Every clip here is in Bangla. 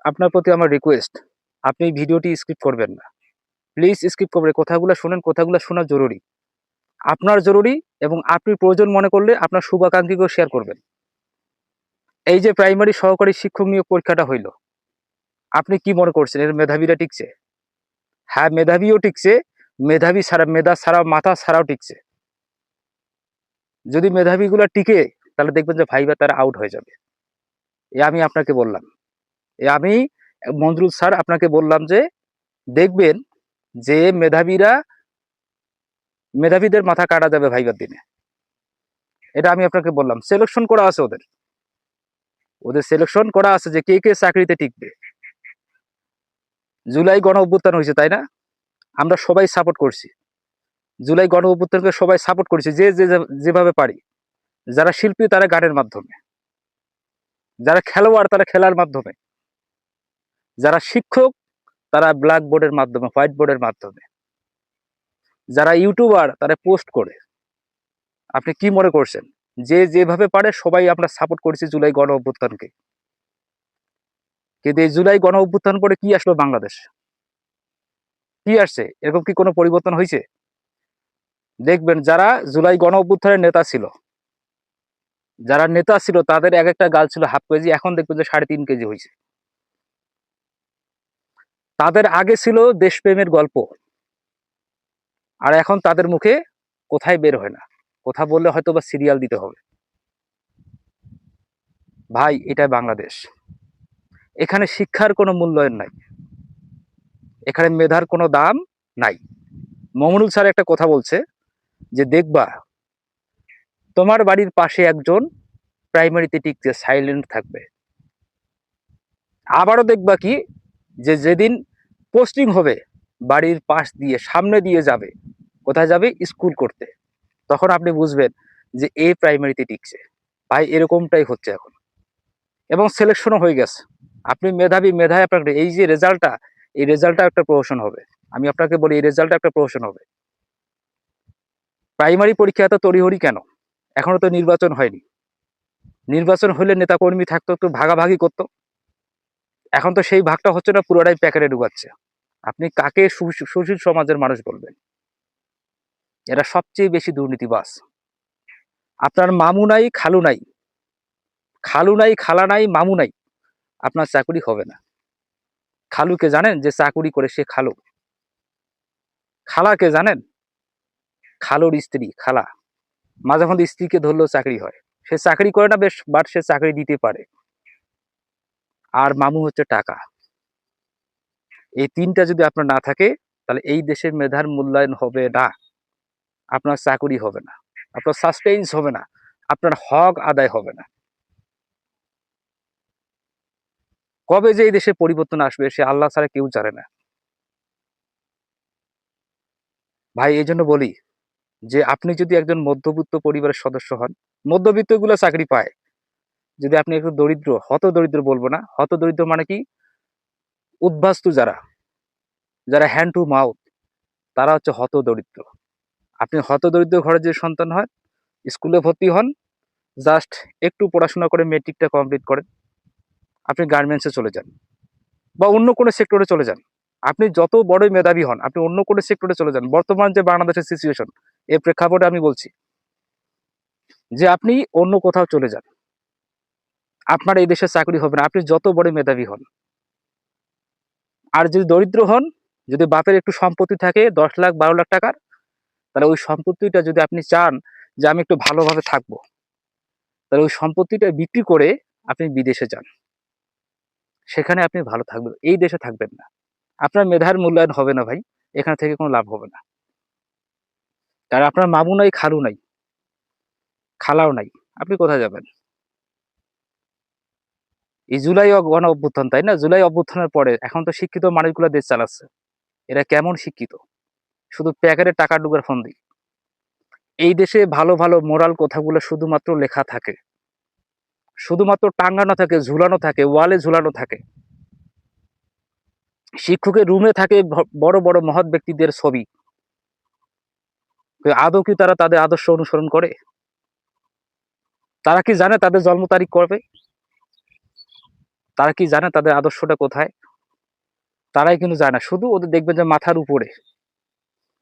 আপনার প্রতি আমার রিকোয়েস্ট, আপনি ভিডিওটি স্কিপ করবেন না। প্লিজ স্কিপ করবেন, কথাগুলো শোনেন, কথাগুলো শোনা জরুরি। আপনার জরুরি এবং আপনি প্রয়োজন মনে করলে আপনার শুভাকাঙ্ক্ষীকেও শেয়ার করবেন। এই যে প্রাইমারি সহকারী শিক্ষক নিয়োগ পরীক্ষাটা হইল, আপনি কি মনে করছেন এর মেধাবীরা টিকছে? হ্যাঁ, মেধাবীও টিকছে, মেধাবী ছাড়া, মেধা ছাড়া, মাথা ছাড়াও টিকছে। যদি মেধাবীগুলো টিকে তাহলে দেখবেন যে ভাইবা তারা আউট হয়ে যাবে। আমি আপনাকে বললাম, আমি মঞ্জুরুল স্যার আপনাকে বললাম যে দেখবেন যে মেধাবীদের মাথা কাটা যাবে ভাইবার দিনে। এটা আমি আপনাকে বললাম। সিলেকশন করা আছে, ওদের সিলেকশন করা আছে যে কে কে চাকরিতে টিকবে। জুলাই গণ অভ্যুত্থান হয়েছে, তাই না? আমরা সবাই সাপোর্ট করছি। জুলাই গণ অভ্যুত্থানকে সবাই সাপোর্ট করছি, যে যেভাবে পারি। যারা শিল্পী তারা গানের মাধ্যমে, যারা খেলোয়াড় তারা খেলার মাধ্যমে, যারা শিক্ষক তারা ব্ল্যাক বোর্ডের মাধ্যমে, হোয়াইট বোর্ডের মাধ্যমে, যারা ইউটিউবার তারা পোস্ট করে। আপনি কি মনে করছেন যে যেভাবে পারে সবাই আমরা সাপোর্ট করেছি জুলাই গণ অভ্যুত্থানকে? কিন্তু এই জুলাই গণ অভ্যুত্থান পরে কি আসলো বাংলাদেশ? কি আসছে? এরকম কি কোনো পরিবর্তন হয়েছে? দেখবেন যারা জুলাই গণ অভ্যুত্থানের নেতা ছিল, যারা নেতা ছিল তাদের এক একটা গাল ছিল 1/2 কেজি, এখন দেখবেন যে 3.5 কেজি হয়েছে। তাদের আগে ছিল দেশপ্রেমের গল্প, আর এখন তাদের মুখে কোথায় বের হয় না। কথা বললে হয়তো বা সিরিয়াল দিতে হবে। ভাই, এটা বাংলাদেশ। এখানে শিক্ষার কোনো মূল্যায়ন নাই, এখানে মেধার কোনো দাম নাই। মমিনুল স্যার একটা কথা বলছে যে দেখবা তোমার বাড়ির পাশে একজন প্রাইমারিতে টিকতে সাইলেন্ট থাকবে। আবারও দেখবা কি যে যেদিন পোস্টিং হবে বাড়ির পাশ দিয়ে সামনে দিয়ে যাবে। কোথায় যাবে? স্কুল করতে। তখন আপনি বুঝবেন যে এ প্রাইমারিতে টিকছে। ভাই, এরকমটাই হচ্ছে এখন, এবং সিলেকশনও হয়ে গেছে। আপনি মেধাবী, মেধায় আপনার এই যে রেজাল্টটা, এই রেজাল্টটা একটা প্রহসন হবে। আমি আপনাকে বলি, এই রেজাল্টটা একটা প্রহসন হবে। প্রাইমারি পরীক্ষা এত তড়িহড়ি কেন? এখনো তো নির্বাচন হয়নি। নির্বাচন হলে নেতাকর্মী থাকতো, একটু ভাগাভাগি করতো। এখন তো সেই ভাগটা হচ্ছে না, পুরোটাই প্যাকেটে ঢুকাচ্ছে। আপনি কাকে সুশীল সমাজের মানুষ বলবেন? এরা সবচেয়ে বেশি দুর্নীতিবাজ। আপনার মামু নাই, খালু নাই, খালু নাই, খালা নাই, মামু নাই, আপনার চাকুরি হবে না। খালুকে জানেন? যে চাকুরি করে সে খালু। খালাকে জানেন? খালুর স্ত্রী খালা। মাঝে মধ্যে স্ত্রীকে ধরলেও চাকরি হয়। সে চাকরি করে না বেশ, বাট সে চাকরি দিতে পারে। আর মামু হচ্ছে টাকা। এই তিনটা যদি আপনার না থাকে তাহলে এই দেশের মেধার মূল্যায়ন হবে না, আপনার চাকুরি হবে না, আপনার সাসপেন্স হবে না, আপনার হক আদায় হবে না। কবে যে এই দেশে পরিবর্তন আসবে সে আল্লাহ ছাড়া কেউ জানে না। ভাই, এই জন্য বলি যে আপনি যদি একজন মধ্যবিত্ত পরিবারের সদস্য হন, মধ্যবিত্ত গুলো চাকরি পায়। যদি আপনি একটু দরিদ্র, হত দরিদ্র বলবো না, হত দরিদ্র মানে কি, উদ্বাস্তু যারা, যারা হ্যান্ড টু মাউথ, তারা হচ্ছে হত দরিদ্র। আপনি হত দরিদ্র ঘরের যে সন্তান হয়, স্কুলে ভর্তি হন, জাস্ট একটু পড়াশোনা করে মেট্রিকটা কমপ্লিট করেন, আপনি গার্মেন্টসে চলে যান বা অন্য কোনো সেক্টরে চলে যান। আপনি যত বড়ই মেধাবী হন, আপনি অন্য কোনো সেক্টরে চলে যান। বর্তমান যে বাংলাদেশের সিচুয়েশন, এই প্রেক্ষাপটে আমি বলছি যে আপনি অন্য কোথাও চলে যান, আপনার এই দেশে চাকরি হবে না, আপনি যত বড় মেধাবী হন। আর যদি দরিদ্র হন, যদি বাপের একটু সম্পত্তি থাকে 10 লাখ 12 লাখ টাকার, তাহলে ওই সম্পত্তিটা যদি আপনি চান যে আমি একটু ভালোভাবে থাকবো, তাহলে ওই সম্পত্তিটা বিক্রি করে আপনি বিদেশে যান। সেখানে আপনি ভালো থাকবেন, এই দেশে থাকবেন না। আপনার মেধার মূল্যায়ন হবে না ভাই, এখানে থেকে কোনো লাভ হবে না। কারণ আপনার মামু নাই, খালু নাই, খালাও নাই, আপনি কোথায় যাবেন? এই জুলাই গণ অভ্যুত্থান, তাই না? জুলাই অভ্যুত্থানের পরে এখন তো শিক্ষিত মানুষগুলো দেশ চালাচ্ছে। এরা কেমন শিক্ষিত? শুধু প্যাকেটে টাকা ঢুকার ফন্দি। এই দেশে ভালো ভালো মোরাল কথাগুলো শুধুমাত্র লেখা থাকে, শুধুমাত্র টাঙ্গানো থাকে, ঝুলানো থাকে, ওয়ালে ঝুলানো থাকে। শিক্ষকের রুমে থাকে বড় বড় মহৎ ব্যক্তিদের ছবি। আদৌ কি তারা তাদের আদর্শ অনুসরণ করে? তারা কি জানে তাদের জন্ম তারিখ কবে? তারা কি জানে তাদের আদর্শটা কোথায়? তারাই কিন্তু জানে না। শুধু ওদের দেখবেন যে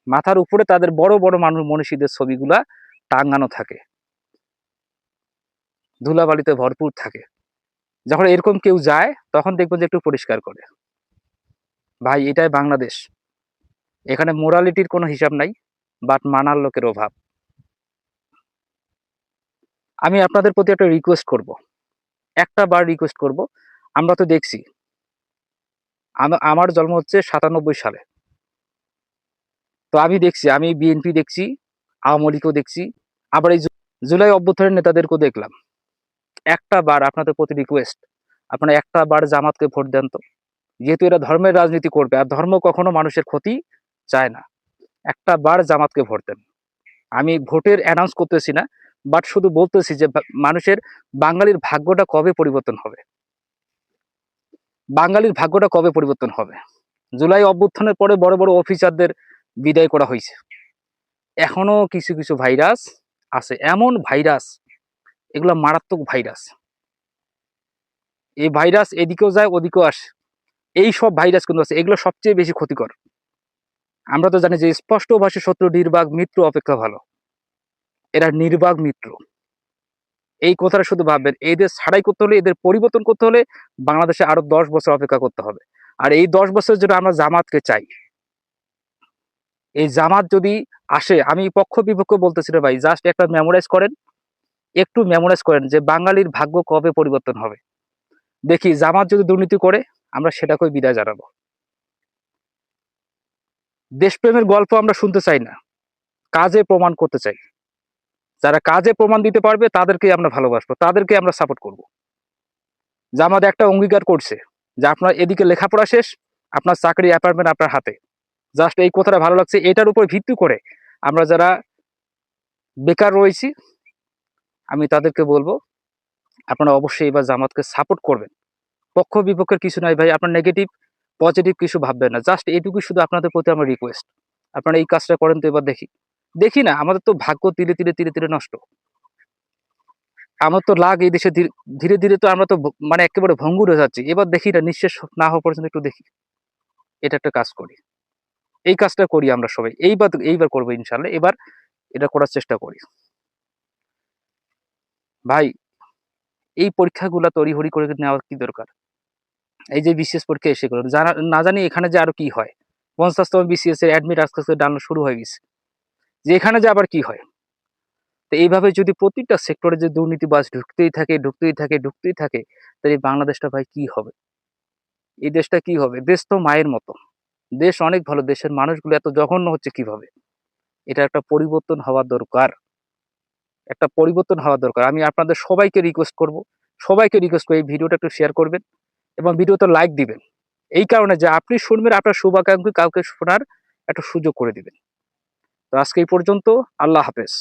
মাথার উপরে তাদের বড় বড় মানুষ মনীষীদের ছবিগুলা টাঙানো থাকে, ধুলাবালিতে ভরপুর থাকে। যখন এরকম কেউ যায় তখন দেখবেন যে একটু পরিষ্কার করে। ভাই এটাই বাংলাদেশ, এখানে মোরালিটির কোনো হিসাব নাই, বাট মানার লোকের অভাব। আমি আপনাদের প্রতি একটা রিকোয়েস্ট করব, একটা বার রিকোয়েস্ট করব। আমরা তো দেখছি, আমার জন্ম হচ্ছে 97 সালে। তো আমি দেখছি, আমি বিএনপি দেখছি, আওয়ামী লীগও দেখছি, আবার এই জুলাই অভ্যুত্থানের নেতাদেরকেও দেখলাম। একটা বার আপনাদের প্রতি রিকোয়েস্ট, আপনারা একটা বার জামাতকে ভোট দেন তো। যেহেতু এরা ধর্মের রাজনীতি করবে, আর ধর্ম কখনো মানুষের ক্ষতি চায় না। একটা বার জামাতকে ভোট দেন। আমি ভোটের অ্যানাউন্স করতেছি না, বাট শুধু বলতেছি যে মানুষের, বাঙালির ভাগ্যটা কবে পরিবর্তন হবে, বাঙালির ভাগ্যটা কবে পরিবর্তন হবে। জুলাই অভ্যুত্থানের পরে বড় বড় অফিসারদের বিদায় করা হয়েছে, এখনো কিছু কিছু ভাইরাস আছে, এমন ভাইরাস, এগুলো মারাত্মক ভাইরাস। এই ভাইরাস এদিকেও যায় ওদিকেও আসে, এই সব ভাইরাস কিন্তু আছে, এগুলো সবচেয়ে বেশি ক্ষতিকর। আমরা তো জানি যে স্পষ্ট ভাষী শত্রু নির্বাক মিত্র অপেক্ষা ভালো, এরা নির্বাক মিত্র। এই কথাটা শুধু ভাববেন, এদের ছাড়াই করতে হলে, এদের পরিবর্তন করতে হলে বাংলাদেশে আরো 10 বছর অপেক্ষা করতে হবে। আর এই 10 বছরের জন্য আমরা জামাতকে চাই। এই জামাত যদি আসে, আমি পক্ষ বিপক্ষ বলতেছি না ভাই, জাস্ট একটা মেমোরাইজ করেন, একটু মেমোরাইজ করেন যে বাঙালির ভাগ্য কবে পরিবর্তন হবে। দেখি জামাত যদি দুর্নীতি করে, আমরা সেটাকেই বিদায় জানাবো। দেশপ্রেমের গল্প আমরা শুনতে চাই না, কাজে প্রমাণ করতে চাই। যারা কাজে প্রমাণ দিতে পারবে তাদেরকে আমরা ভালোবাসবো, তাদেরকে আমরা সাপোর্ট করব। জামাত একটা অঙ্গীকার করছে যে আপনার এদিকে লেখাপড়া শেষ, আপনার চাকরি অ্যাপার্টমেন্ট আপনার হাতে। জাস্ট এই কথাটা ভালো লাগছে। এটার উপর ভিত্তি করে আমরা যারা বেকার রয়েছি, আমি তাদেরকে বলবো আপনারা অবশ্যই এবার জামাতকে সাপোর্ট করবেন। পক্ষ বিপক্ষের কিছু নাই ভাই, আপনার নেগেটিভ পজিটিভ কিছু ভাববেন না, জাস্ট এইটুকু শুধু আপনাদের প্রতি আমার রিকোয়েস্ট। আপনারা এই কাজটা করেন তো, এবার দেখি। দেখি না, আমাদের তো ভাগ্য ধীরে ধীরে ধীরে ধীরে নষ্ট। আমার তো লাগ এই দেশে ধীরে ধীরে তো আমরা তো মানে একেবারে ভঙ্গুর হয়ে যাচ্ছি। এবার দেখি না, নিঃশেষ না হওয়া পর্যন্ত একটু দেখি, এটা একটা কাজ করি। এই কাজটা করি আমরা সবাই, এইবার করবো ইনশাল্লাহ। এবার এটা করার চেষ্টা করি। ভাই এই পরীক্ষাগুলা তড়িঘড়ি করে নেওয়ার কি দরকার? এই যে বিসিএস পরীক্ষা এসে গেল, জানা না জানি এখানে যে আরো কি হয়। 50তম বিসিএস এর অ্যাডমিট আজকে ডাউনলোড শুরু হয়ে গেছে, যে এখানে যে আবার কি হয়। তো এইভাবে যদি প্রতিটা সেক্টরে যে দুর্নীতিবাজ ঢুকতেই থাকে ঢুকতেই থাকে ঢুকতেই থাকে, তাহলে এই বাংলাদেশটা ভাই কি হবে? এই দেশটা কি হবে? দেশ তো মায়ের মতো, দেশ অনেক ভালো, দেশের মানুষগুলো এত জঘন্য হচ্ছে কিভাবে? এটা একটা পরিবর্তন হওয়ার দরকার, একটা পরিবর্তন হওয়ার দরকার। আমি আপনাদের সবাইকে রিকোয়েস্ট করি এই ভিডিওটা একটু শেয়ার করবেন এবং ভিডিওতে লাইক দিবেন। এই কারণে যে আপনি শুনবেন, আপনার শুভাকাঙ্ক্ষী কাউকে শোনার একটা সুযোগ করে দিবেন। তো আজকে এই পর্যন্ত। আল্লাহ হাফেজ।